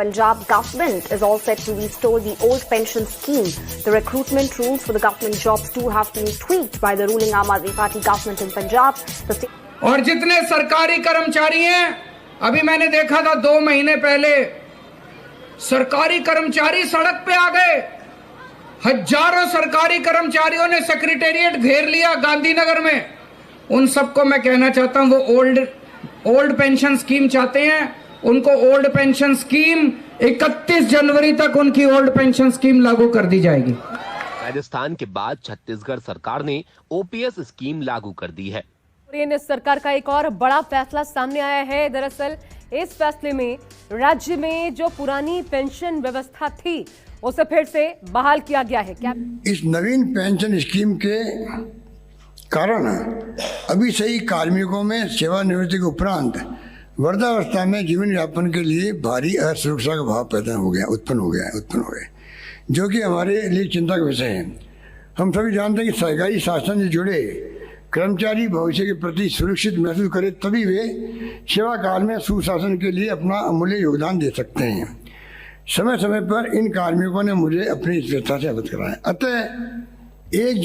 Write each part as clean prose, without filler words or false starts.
Punjab government is all set to restore the old pension scheme. The recruitment rules for the government jobs too have been tweaked by the ruling Aam Aadmi Party government in Punjab. और जितने सरकारी कर्मचारी हैं, अभी मैंने देखा था 2 महीने पहले सरकारी कर्मचारी सड़क पे आ गए। हजारों सरकारी कर्मचारियों ने सेक्रेटेरिएट घेर लिया गांधीनगर में। उन सबको मैं कहना चाहता हूं, वो ओल्ड पेंशन स्कीम चाहते हैं, उनको ओल्ड पेंशन स्कीम 31 जनवरी तक उनकी ओल्ड पेंशन स्कीम लागू कर दी जाएगी। राजस्थान के बाद छत्तीसगढ़ सरकार ने ओपीएस स्कीम लागू कर दी है। सरकार का एक और बड़ा फैसला सामने आया है। दरअसल इस फैसले में राज्य में जो पुरानी पेंशन व्यवस्था थी उसे फिर से बहाल किया गया है। क्या इस नवीन पेंशन स्कीम के कारण अभी से ही कार्मिकों में सेवानिवृत्ति के उपरांत वृद्धावस्था में जीवन यापन के लिए भारी असुरक्षा का भाव उत्पन्न हो गया, जो कि हमारे लिए चिंता का विषय है। हम सभी जानते हैं कि सरकारी शासन से जुड़े कर्मचारी भविष्य के प्रति सुरक्षित महसूस करें, तभी वे सेवा काल में सुशासन के लिए अपना अमूल्य योगदान दे सकते हैं। समय समय पर इन कार्मिकों ने मुझे अपनी इस व्यवस्था से अवगत कराया। अतः 1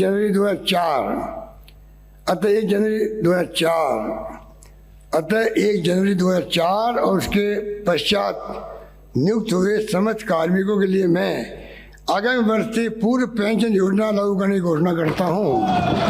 जनवरी 2004 और उसके पश्चात नियुक्त हुए समस्त कार्मिकों के लिए मैं आगामी वर्ष से पूर्व पेंशन योजना लागू करने की घोषणा करता हूँ।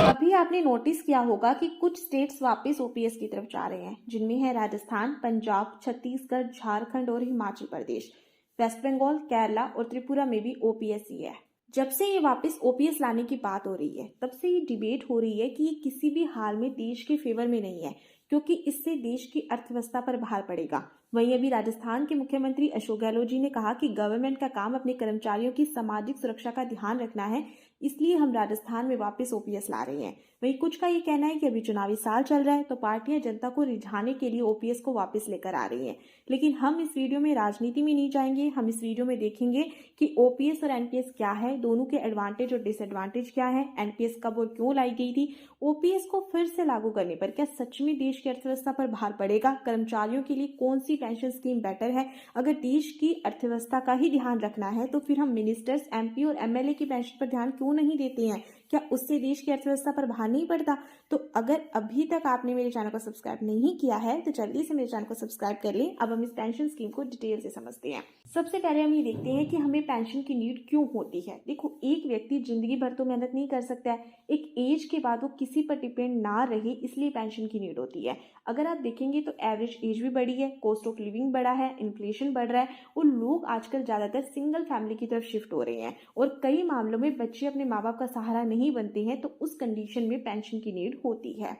अभी आपने नोटिस किया होगा कि कुछ स्टेट्स वापस ओपीएस की तरफ जा रहे हैं, जिनमें है राजस्थान, पंजाब, छत्तीसगढ़, झारखंड और हिमाचल प्रदेश। वेस्ट बंगाल, केरला और त्रिपुरा में भी ओपीएस ही है। जब से ये वापस ओपीएस लाने की बात हो रही है, तब से ये डिबेट हो रही है कि ये किसी भी हाल में देश के फेवर में नहीं है, क्योंकि इससे देश की अर्थव्यवस्था पर भार पड़ेगा। वहीं अभी राजस्थान के मुख्यमंत्री अशोक गहलोत जी ने कहा कि गवर्नमेंट का काम अपने कर्मचारियों की सामाजिक सुरक्षा का ध्यान रखना है, इसलिए हम राजस्थान में वापस ओपीएस ला रहे हैं। वहीं कुछ का ये कहना है कि अभी चुनावी साल चल रहा है, तो पार्टियां जनता को रिझाने के लिए ओपीएस को वापस लेकर आ रही हैं। लेकिन हम इस वीडियो में राजनीति में नहीं जाएंगे। हम इस वीडियो में देखेंगे कि ओपीएस और एनपीएस क्या है, दोनों के एडवांटेज और डिसएडवांटेज क्या है, एनपीएस कब और क्यों लाई गई थी, ओपीएस को फिर से लागू करने पर क्या सच में देश की अर्थव्यवस्था पर भार पड़ेगा, कर्मचारियों के लिए कौन सी पेंशन स्कीम बेटर है। अगर देश की अर्थव्यवस्था का ही ध्यान रखना है तो फिर हम मिनिस्टर्स, एमपी और एमएलए की पेंशन पर ध्यान क्यों नहीं देते हैं? क्या उससे देश की अर्थव्यवस्था पर भार नहीं पड़ता? तो अगर अभी तक आपने मेरे चैनल को सब्सक्राइब नहीं किया है तो जल्दी से मेरे चैनल को सब्सक्राइब कर लें। अब हम इस पेंशन स्कीम को डिटेल से समझते हैं। सबसे पहले हम ये देखते हैं कि हमें पेंशन की नीड क्यों होती है। देखो, एक व्यक्ति जिंदगी भर तो मेहनत नहीं कर सकता है, एक एज के बाद वो किसी पर डिपेंड ना रहे, इसलिए पेंशन की नीड होती है। अगर आप देखेंगे तो एवरेज एज भी बढ़ी है, कॉस्ट ऑफ लिविंग बढ़ा है, इन्फ्लेशन बढ़ रहा है और लोग आजकल ज्यादातर सिंगल फैमिली की तरफ शिफ्ट हो रहे हैं और कई मामलों में बच्चे अपने माँ बाप का सहारा नहीं बनते हैं, तो उस कंडीशन में पेंशन की नीड होती है।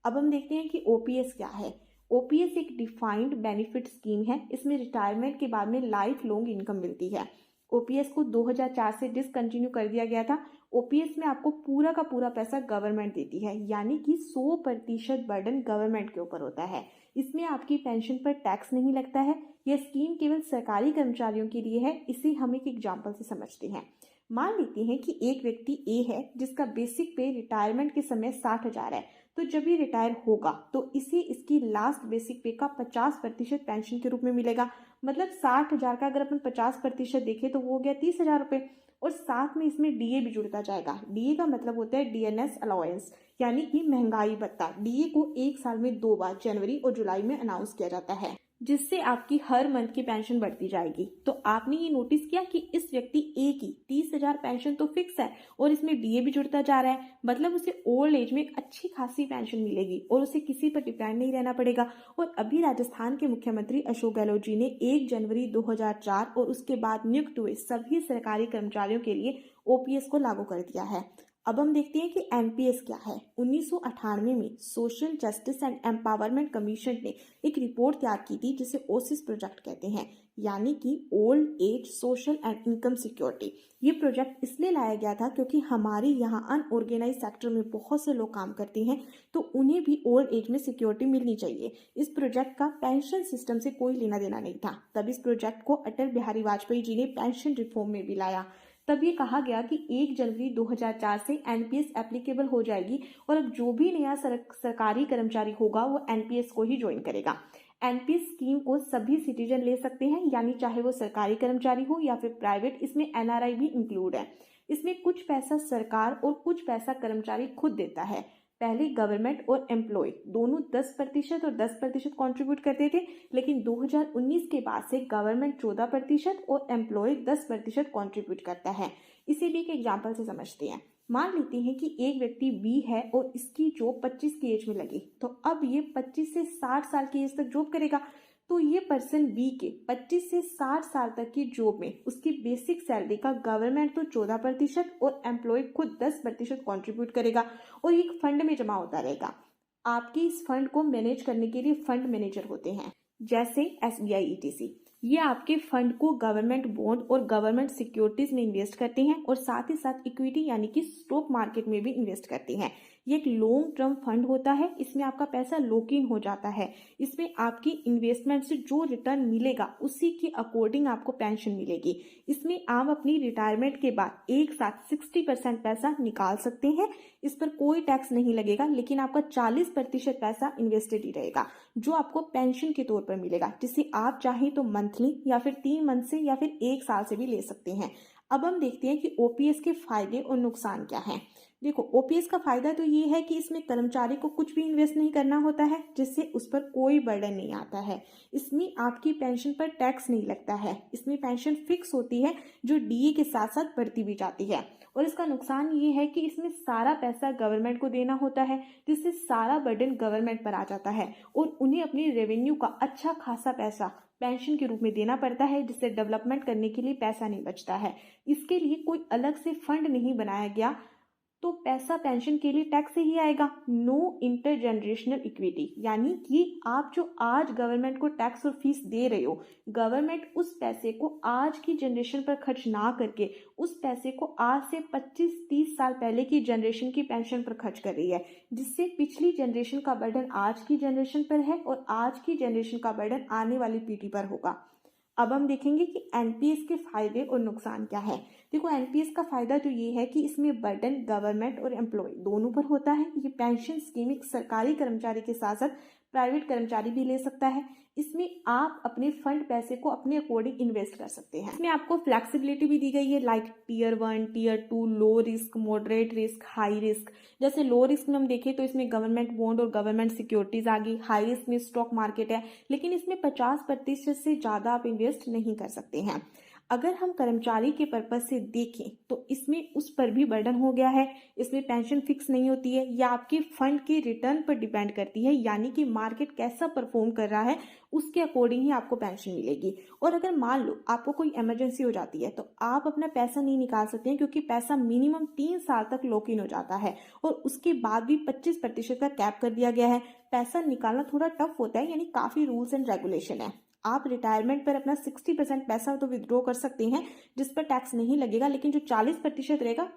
अब हम देखते हैं कि ओपीएस क्या है। ओपीएस एक डिफाइंड बेनिफिट स्कीम है। इसमें रिटायरमेंट के बाद में लाइफ लॉन्ग इनकम मिलती है। ओपीएस को 2004 से डिसकंटिन्यू कर दिया गया था। ओपीएस में आपको पूरा का पूरा पैसा गवर्नमेंट देती है, यानी कि 100% बर्डन गवर्नमेंट के ऊपर होता है। इसमें आपकी पेंशन पर टैक्स नहीं लगता है। यह स्कीम केवल सरकारी कर्मचारियों के लिए है। इसे हम एक एग्जाम्पल से समझते हैं। मान लेते हैं कि एक व्यक्ति ए है जिसका बेसिक पे रिटायरमेंट के समय 60,000 है, तो जब ये रिटायर होगा तो इसे इसकी लास्ट बेसिक पे का 50% पेंशन के रूप में मिलेगा। मतलब 60,000 का अगर अपन 50% देखें तो वो हो गया 30,000 रुपये। और साथ में इसमें डीए भी जुड़ता जाएगा। डीए का मतलब होता है डीएनएस अलाउंस, यानी कि महंगाई भत्ता। डीए को 1 साल में 2 बार जनवरी और जुलाई में अनाउंस किया जाता है, जिससे आपकी हर मंथ की पेंशन बढ़ती जाएगी। तो आपने ये नोटिस किया कि इस व्यक्ति ए की 30,000 पेंशन तो फिक्स है और इसमें डीए भी जुड़ता जा रहा है। मतलब उसे ओल्ड एज में अच्छी खासी पेंशन मिलेगी और उसे किसी पर डिपेंड नहीं रहना पड़ेगा। और अभी राजस्थान के मुख्यमंत्री अशोक गहलोत जी ने 1 जनवरी 2004 और उसके बाद नियुक्त हुए सभी सरकारी कर्मचारियों के लिए ओपीएस को लागू कर दिया है। अब हम देखते हैं कि एनपीएस क्या है। 1998 में social justice and empowerment commission ने एक रिपोर्ट तैयार की थी जिसे ओसिस प्रोजेक्ट कहते हैं, यानी कि old age social and income security. ये प्रोजेक्ट इसलिए लाया गया था क्योंकि हमारे यहाँ अनऑर्गेनाइज सेक्टर में बहुत से लोग काम करते हैं, तो उन्हें भी ओल्ड एज में सिक्योरिटी मिलनी चाहिए। इस प्रोजेक्ट का पेंशन सिस्टम से कोई लेना देना नहीं था। तब इस प्रोजेक्ट को अटल बिहारी वाजपेयी जी ने पेंशन रिफॉर्म में भी लाया। तब ये कहा गया कि 1 जनवरी 2004 से एनपीएस एप्लीकेबल हो जाएगी और अब जो भी नया सरकारी कर्मचारी होगा वो एनपीएस को ही ज्वाइन करेगा। एनपीएस स्कीम को सभी सिटीजन ले सकते हैं, यानी चाहे वो सरकारी कर्मचारी हो या फिर प्राइवेट। इसमें एनआरआई भी इंक्लूड है। इसमें कुछ पैसा सरकार और कुछ पैसा कर्मचारी खुद देता है। पहले गवर्नमेंट और एम्प्लॉय दोनों 10% और 10% कंट्रीब्यूट करते थे, लेकिन 2019 के बाद से गवर्नमेंट 14% और एम्प्लॉय 10% कंट्रीब्यूट करता है। इसे भी एक एग्जांपल से समझते हैं। मान लेते हैं कि एक व्यक्ति बी है और इसकी जॉब 25 की एज में लगी, तो अब ये 25 से 60 साल की एज तक जॉब करेगा। तो ये पर्सन बी के 25 से 60 साल तक की जॉब में उसकी बेसिक सैलरी का गवर्नमेंट तो 14% और एम्प्लॉय खुद 10% कंट्रीब्यूट करेगा और एक फंड में जमा होता रहेगा। आपके इस फंड को मैनेज करने के लिए फंड मैनेजर होते हैं, जैसे SBI ETC। ये आपके फंड को गवर्नमेंट बॉन्ड और गवर्नमेंट सिक्योरिटीज में इन्वेस्ट करते हैं और साथ ही साथ इक्विटी यानी कि स्टॉक मार्केट में भी इन्वेस्ट करते हैं। ये एक लॉन्ग टर्म फंड होता है। इसमें आपका पैसा लॉक इन हो जाता है। इसमें आपकी इन्वेस्टमेंट से जो रिटर्न मिलेगा उसी के अकॉर्डिंग आपको पेंशन मिलेगी। इसमें आप अपनी रिटायरमेंट के बाद एक साथ 60% पैसा निकाल सकते हैं। इस पर कोई टैक्स नहीं लगेगा, लेकिन आपका 40% पैसा इन्वेस्टेड ही रहेगा जो आपको पेंशन के तौर पर मिलेगा, जिसे आप चाहें तो मंथली या फिर 3 मंथ से या फिर 1 साल से भी ले सकते हैं। अब हम देखते हैं कि ओपीएस के फायदे और नुकसान क्या हैं। देखो, ओपीएस का फायदा तो ये है कि इसमें कर्मचारी को कुछ भी इन्वेस्ट नहीं करना होता है, जिससे उस पर कोई बर्डन नहीं आता है। इसमें आपकी पेंशन पर टैक्स नहीं लगता है। इसमें पेंशन फिक्स होती है जो डीए के साथ साथ बढ़ती भी जाती है। और इसका नुकसान ये है कि इसमें सारा पैसा गवर्नमेंट को देना होता है, जिससे सारा बर्डन गवर्नमेंट पर आ जाता है और उन्हें अपनी रेवेन्यू का अच्छा खासा पैसा पेंशन के रूप में देना पड़ता है, जिससे डेवलपमेंट करने के लिए पैसा नहीं बचता है। इसके लिए कोई अलग से फंड नहीं बनाया गया, तो पैसा पेंशन के लिए टैक्स से ही आएगा। नो इंटरजेनरेशनल इक्विटी, यानी कि आप जो आज गवर्नमेंट को टैक्स और फीस दे रहे हो, गवर्नमेंट उस पैसे को आज की जनरेशन पर खर्च ना करके उस पैसे को आज से 25-30 साल पहले की जनरेशन की पेंशन पर खर्च कर रही है, जिससे पिछली जनरेशन का बर्डन आज की जनरेशन पर है और आज की जनरेशन का बर्डन आने वाली पीढ़ी पर होगा। अब हम देखेंगे कि एनपीएस के फायदे और नुकसान क्या है। देखो, एनपीएस का फायदा तो ये है कि इसमें बर्डन गवर्नमेंट और एम्प्लॉय दोनों पर होता है। ये पेंशन स्कीम एक सरकारी कर्मचारी के साथ साथ प्राइवेट कर्मचारी भी ले सकता है। इसमें आप अपने फंड पैसे को अपने अकॉर्डिंग इन्वेस्ट कर सकते हैं। इसमें आपको फ्लेक्सिबिलिटी भी दी गई है, like tier 1, tier 2, low risk, moderate risk, high risk. जैसे लो रिस्क में हम देखें तो इसमें गवर्नमेंट बॉन्ड और गवर्नमेंट सिक्योरिटीज आ गई। हाई रिस्क में स्टॉक मार्केट है, लेकिन इसमें 50% से ज्यादा आप इन्वेस्ट नहीं कर सकते हैं। अगर हम कर्मचारी के पर्पज से देखें तो इसमें उस पर भी बर्डन हो गया है। इसमें पेंशन फिक्स नहीं होती है, या आपके फंड के रिटर्न पर डिपेंड करती है, यानी कि मार्केट कैसा परफॉर्म कर रहा है उसके अकॉर्डिंग ही आपको पेंशन मिलेगी। और अगर मान लो आपको कोई इमरजेंसी हो जाती है तो आप अपना पैसा नहीं निकाल सकते हैं, क्योंकि पैसा मिनिमम 3 साल तक लॉक इन हो जाता है और उसके बाद भी 25% का कैप कर दिया गया है। पैसा निकालना थोड़ा टफ होता है, यानी काफी रूल्स एंड रेगुलेशन है। आप रिटायरमेंट पर अपना 60% पैसा तो विड्रॉ कर सकते हैं, जिस पर टैक्स नहीं लगेगा, लेकिन जो 40% रहेगा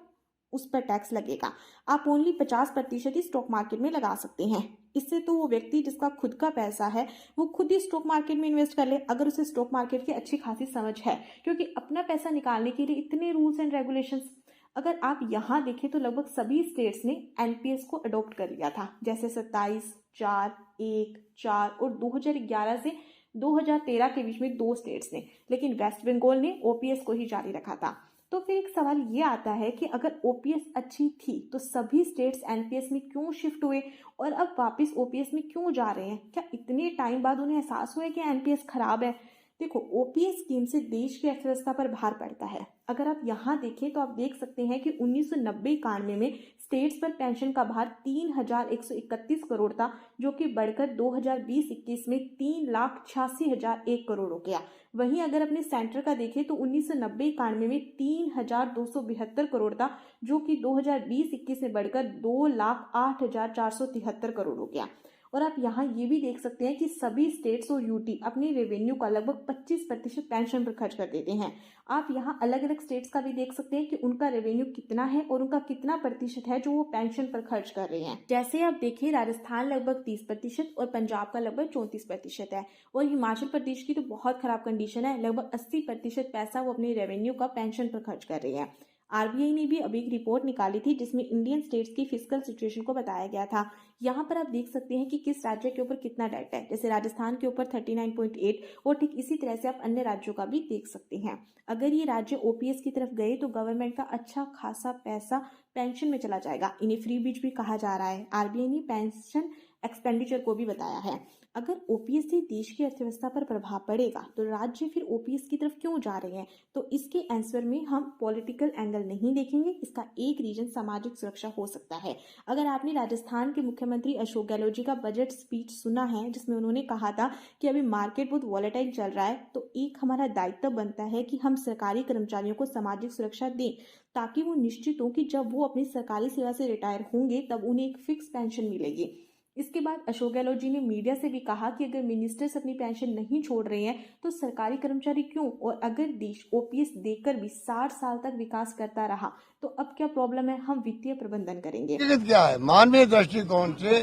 उस पर टैक्स लगेगा। आप ओनली 50% ही स्टॉक मार्केट में लगा सकते हैं। इससे तो वो व्यक्ति जिसका खुद का पैसा है वो खुद ही स्टॉक मार्केट में इन्वेस्ट कर ले, अगर उसे स्टॉक मार्केट की अच्छी खासी समझ है, क्योंकि अपना पैसा निकालने के लिए इतने रूल्स एंड रेगुलेशंस। अगर आप यहाँ देखें तो लगभग सभी स्टेट्स ने एनपीएस को अडॉप्ट कर लिया था, जैसे 27, 4, 1, 4 और 2011 से 2013 के बीच में 2 स्टेट्स ने, लेकिन वेस्ट बंगाल ने ओपीएस को ही जारी रखा था। तो फिर एक सवाल ये आता है कि अगर ओपीएस अच्छी थी तो सभी स्टेट्स एनपीएस में क्यों शिफ्ट हुए और अब वापस ओपीएस में क्यों जा रहे हैं? क्या इतने टाइम बाद उन्हें एहसास हुआ कि एनपीएस खराब है? देखो, ओपीएस स्कीम से देश की अर्थव्यवस्था पर भार पड़ता है। अगर आप यहाँ देखें तो आप देख सकते हैं कि 1990-91 में स्टेट्स पर पेंशन का भार 3,131 करोड़ था, जो कि बढ़कर 2020-21 में 3,86,001 करोड़ हो गया। वहीं अगर अपने सेंटर का देखें तो 1990-91 में 3,272 करोड़ था, जो कि 2020-21 में बढ़कर 2,08,473 करोड़ हो गया। और आप यहाँ ये भी देख सकते हैं कि सभी स्टेट्स और यूटी अपनी रेवेन्यू का लगभग 25% पेंशन पर खर्च कर देते हैं। आप यहाँ अलग अलग स्टेट्स का भी देख सकते हैं कि उनका रेवेन्यू कितना है और उनका कितना प्रतिशत है जो वो पेंशन पर खर्च कर रहे हैं। जैसे आप देखिए, राजस्थान लगभग 30% और पंजाब का लगभग 34% है, और हिमाचल प्रदेश की तो बहुत खराब कंडीशन है, लगभग 80% पैसा वो अपने रेवेन्यू का पेंशन पर खर्च कर रहे हैं। आरबीआई ने भी अभी एक रिपोर्ट निकाली थी जिसमें इंडियन स्टेट्स की फिस्कल सिचुएशन को बताया गया था। यहाँ पर आप देख सकते हैं कि किस राज्य के ऊपर कितना डेट है। जैसे राजस्थान के ऊपर 39.8 और ठीक इसी तरह से आप अन्य राज्यों का भी देख सकते हैं। अगर ये राज्य ओपीएस की तरफ गए तो गवर्नमेंट का अच्छा खासा पैसा पेंशन में चला जाएगा। इन्हें फ्री बीज भी कहा जा रहा है। आरबीआई ने पेंशन एक्सपेंडिचर को भी बताया है। अगर ओपीएस से देश की अर्थव्यवस्था पर प्रभाव पड़ेगा तो राज्य फिर ओपीएस की तरफ क्यों जा रहे हैं, तो इसके आंसर में हम पॉलिटिकल एंगल नहीं देखेंगे। इसका एक रीजन सामाजिक सुरक्षा हो सकता है। अगर आपने राजस्थान के मुख्यमंत्री अशोक गहलोत जी का बजट स्पीच सुना है जिसमें उन्होंने कहा था कि अभी मार्केट बहुत वॉलेटाइल चल रहा है, तो एक हमारा दायित्व बनता है कि हम सरकारी कर्मचारियों को सामाजिक सुरक्षा दें ताकि वो निश्चित हो कि जब वो अपनी सरकारी सेवा से रिटायर होंगे तब उन्हें एक फिक्स पेंशन मिलेगी। इसके बाद अशोक गहलोत जी ने मीडिया से भी कहा कि अगर मिनिस्टर्स अपनी पेंशन नहीं छोड़ रहे हैं तो सरकारी कर्मचारी क्यों, और अगर देश ओपीएस देकर भी 60 साल तक विकास करता रहा तो अब क्या प्रॉब्लम है, हम वित्तीय प्रबंधन करेंगे। क्या है, मानवीय दृष्टिकोण से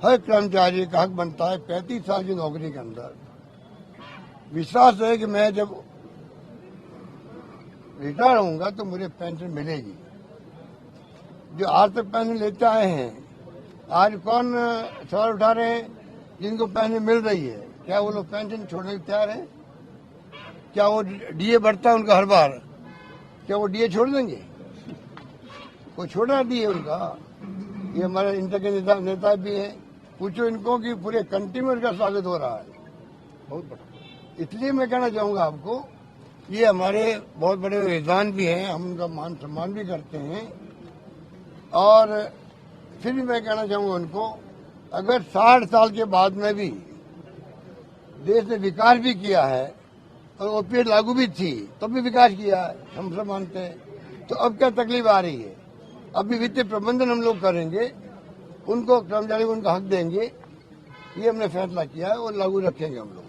हर कर्मचारी का हक बनता है 35 साल की नौकरी के अंदर विश्वास है कि मैं जब रिटायर होऊंगा तो मुझे पेंशन मिलेगी। जो आज तक पेंशन लेते आए हैं, आज कौन सवाल उठा रहे हैं जिनको पेंशन मिल रही है, क्या वो लोग पेंशन छोड़ने को तैयार हैं? क्या वो डीए बढ़ता है उनका हर बार, क्या वो डीए छोड़ देंगे? वो छोड़ा डीए उनका। ये हमारे इंटर के नेता भी हैं, पूछो इनको कि पूरे कंट्री में उनका स्वागत हो रहा है, बहुत बड़ा। इसलिए मैं कहना चाहूंगा आपको, ये हमारे बहुत बड़े विद्वान भी हैं, हम उनका मान सम्मान भी करते हैं। और फिर भी मैं कहना चाहूंगा उनको, अगर 60 साल के बाद में भी देश ने विकास भी किया है और ओपीएस लागू भी थी तो भी विकास किया है, हम सब मानते हैं, तो अब क्या तकलीफ आ रही है? अभी वित्तीय प्रबंधन हम लोग करेंगे, उनको कर्मचारी को उनका हक देंगे, ये हमने फैसला किया है और लागू रखेंगे हम लोग।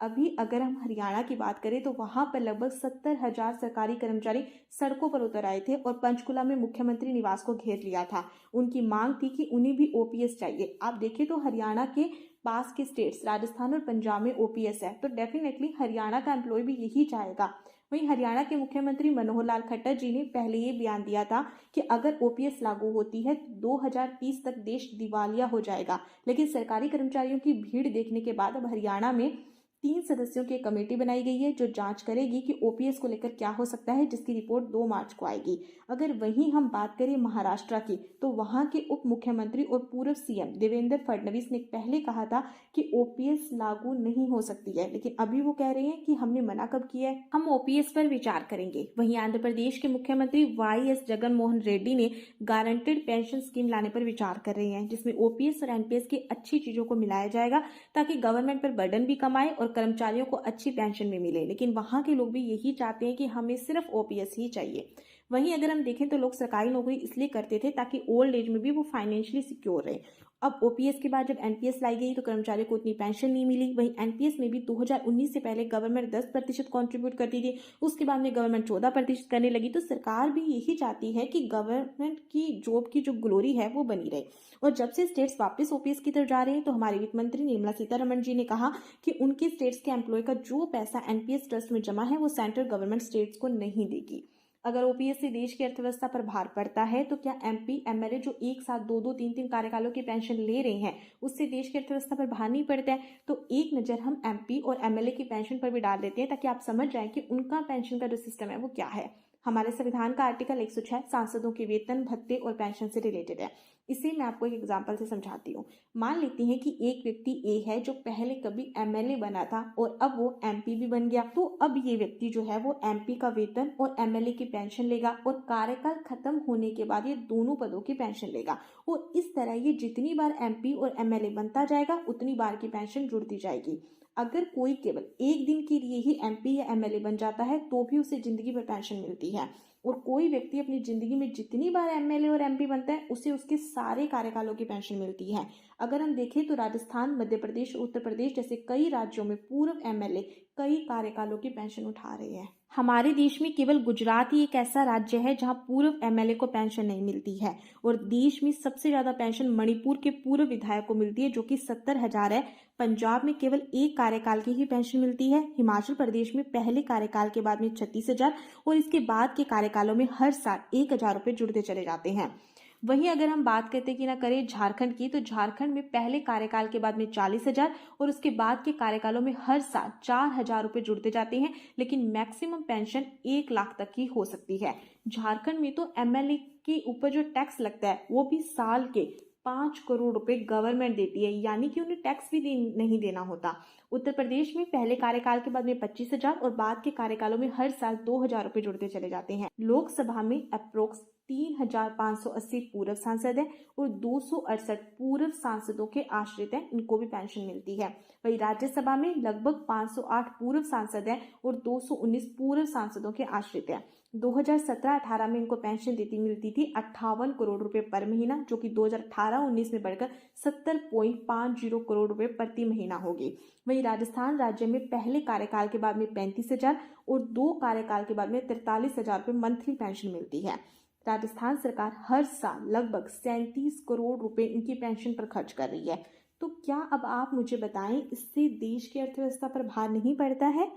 अभी अगर हम हरियाणा की बात करें तो वहां पर लगभग 70,000 सरकारी कर्मचारी सड़कों पर उतर आए थे और पंचकुला में मुख्यमंत्री निवास को घेर लिया था। उनकी मांग थी कि उन्हें भी ओपीएस चाहिए। आप देखें तो हरियाणा के पास के स्टेट्स राजस्थान और पंजाब में ओपीएस है, तो डेफिनेटली हरियाणा का एम्प्लॉय भी यही चाहेगा। वहीं हरियाणा के मुख्यमंत्री मनोहर लाल खट्टर जी ने पहले ये बयान दिया था कि अगर ओपीएस लागू होती है तो 2030 तक देश दिवालिया हो जाएगा। लेकिन सरकारी कर्मचारियों की भीड़ देखने के बाद अब हरियाणा में 3 सदस्यों की कमेटी बनाई गई है जो जांच करेगी कि ओपीएस को लेकर क्या हो सकता है, जिसकी रिपोर्ट 2 मार्च को आएगी। अगर वहीं हम बात करें महाराष्ट्र की, तो वहां के उप मुख्यमंत्री और पूर्व सीएम देवेंद्र फडणवीस ने पहले कहा था कि ओपीएस लागू नहीं हो सकती है, लेकिन अभी वो कह रहे हैं कि हमने मना कब किया है, हम ओपीएस पर विचार करेंगे। वहीं आंध्र प्रदेश के मुख्यमंत्री वाईएस जगन मोहन रेड्डी ने गारंटेड पेंशन स्कीम लाने पर विचार कर रहे हैं, जिसमें ओपीएस और एनपीएस की अच्छी चीजों को मिलाया जाएगा ताकि गवर्नमेंट पर बर्डन भी कम आए और कर्मचारियों को अच्छी पेंशन भी मिले। लेकिन वहां के लोग भी यही चाहते हैं कि हमें सिर्फ ओपीएस ही चाहिए। वहीं अगर हम देखें तो लोग सरकारी नौकरी इसलिए करते थे ताकि ओल्ड एज में भी वो फाइनेंशियली सिक्योर रहे। अब ओपीएस के बाद जब एनपीएस लाई गई तो कर्मचारियों को उतनी पेंशन नहीं मिली। वहीं एनपीएस में भी 2019 से पहले गवर्नमेंट 10% कॉन्ट्रीब्यूट करती थी, उसके बाद में गवर्नमेंट 14% करने लगी। तो सरकार भी यही चाहती है कि गवर्नमेंट की जॉब की जो ग्लोरी है वो बनी रहे। और जब से स्टेट्स वापस ओपीएस की तरफ जा रहे हैं तो हमारी वित्त मंत्री निर्मला सीतारमण जी ने कहा कि उनके स्टेट्स के एम्प्लॉय का जो पैसा एनपीएस ट्रस्ट में जमा है वो सेंट्रल गवर्नमेंट स्टेट्स को नहीं देगी। अगर ओपीएस से देश की अर्थव्यवस्था पर भार पड़ता है तो क्या एमपी एमएलए जो एक साथ 2-2, 3-3 कार्यकालों की पेंशन ले रहे हैं उससे देश की अर्थव्यवस्था पर भार नहीं पड़ता है? तो एक नज़र हम एमपी और एमएलए की पेंशन पर भी डाल देते हैं ताकि आप समझ जाएं कि उनका पेंशन का जो सिस्टम है वो क्या है। हमारे संविधान का आर्टिकल 106 सांसदों के वेतन भत्ते और पेंशन से रिलेटेड है। इसे मैं आपको एक एग्जांपल से समझाती हूँ। मान लेते हैं कि एक व्यक्ति ए है जो पहले कभी एमएलए बना था और अब वो एमपी भी बन गया। तो अब ये व्यक्ति जो है वो एमपी का वेतन और एमएलए की पेंशन लेगा और कार्यकाल खत्म होने के बाद ये दोनों पदों की पेंशन लेगा। और इस तरह ये जितनी बार एमपी और एमएलए बनता जाएगा उतनी बार की पेंशन जुड़ती जाएगी। अगर कोई केवल एक दिन के लिए ही एमपी या एमएलए बन जाता है तो भी उसे जिंदगी भर पेंशन मिलती है। और कोई व्यक्ति अपनी जिंदगी में जितनी बार एमएलए और एमपी बनता है उसे उसके सारे कार्यकालों की पेंशन मिलती है। अगर हम देखें तो राजस्थान, मध्य प्रदेश, उत्तर प्रदेश जैसे कई राज्यों में पूर्व एमएलए कई कार्यकालों की पेंशन उठा रहे हैं। हमारे देश में केवल गुजरात ही एक ऐसा राज्य है जहां पूर्व एमएलए को पेंशन नहीं मिलती है और देश में सबसे ज्यादा पेंशन मणिपुर के पूर्व विधायक को मिलती है जो कि 70,000 है। पंजाब में केवल एक कार्यकाल की ही पेंशन मिलती है। हिमाचल प्रदेश में पहले कार्यकाल के बाद में 36,000 और इसके बाद के कार्यकालों में हर साल 1,000 रुपए जुड़ते चले जाते हैं। वहीं अगर हम बात करते कि ना करें झारखंड की, तो झारखंड में पहले कार्यकाल के बाद में 40,000 और उसके बाद के कार्यकालों में हर साल 4,000 रुपए जुड़ते जाते हैं, लेकिन मैक्सिमम पेंशन 1 लाख तक की हो सकती है। झारखंड में तो एमएलए के ऊपर जो टैक्स लगता है वो भी साल के 5 करोड़ रुपए गवर्नमेंट देती है, यानी कि उन्हें टैक्स भी नहीं देना होता। उत्तर प्रदेश में पहले कार्यकाल के बाद में 25,000 और बाद के कार्यकालों में हर साल 2,000 रुपए जुड़ते चले जाते हैं। लोकसभा में अप्रोक्स 3,580 पूर्व सांसद हैं और 268 पूर्व सांसदों के आश्रित हैं, इनको भी पेंशन मिलती है। वही राज्यसभा में लगभग 508 पूर्व सांसद हैं और 219 पूर्व सांसदों के आश्रित हैं। 2017-18 में इनको पेंशन मिलती थी 58 करोड़ रुपए पर महीना, जो कि 2018-19 में बढ़कर 70.50 करोड़ रुपए प्रति महीना होगी। वहीं राजस्थान राज्य में पहले कार्यकाल के बाद में 35,000 और 2 कार्यकाल के बाद में 43,000 रुपए मंथली पेंशन मिलती है। राजस्थान सरकार हर साल लगभग 37 करोड़ रुपए इनकी पेंशन पर खर्च कर रही है। तो क्या अब आप मुझे बताएं, इससे देश की अर्थव्यवस्था पर भार नहीं पड़ता है?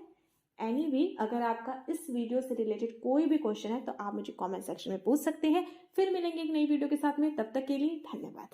एनीवे, अगर आपका इस वीडियो से रिलेटेड कोई भी क्वेश्चन है तो आप मुझे कमेंट सेक्शन में पूछ सकते हैं। फिर मिलेंगे एक नई वीडियो के साथ में, तब तक के लिए धन्यवाद।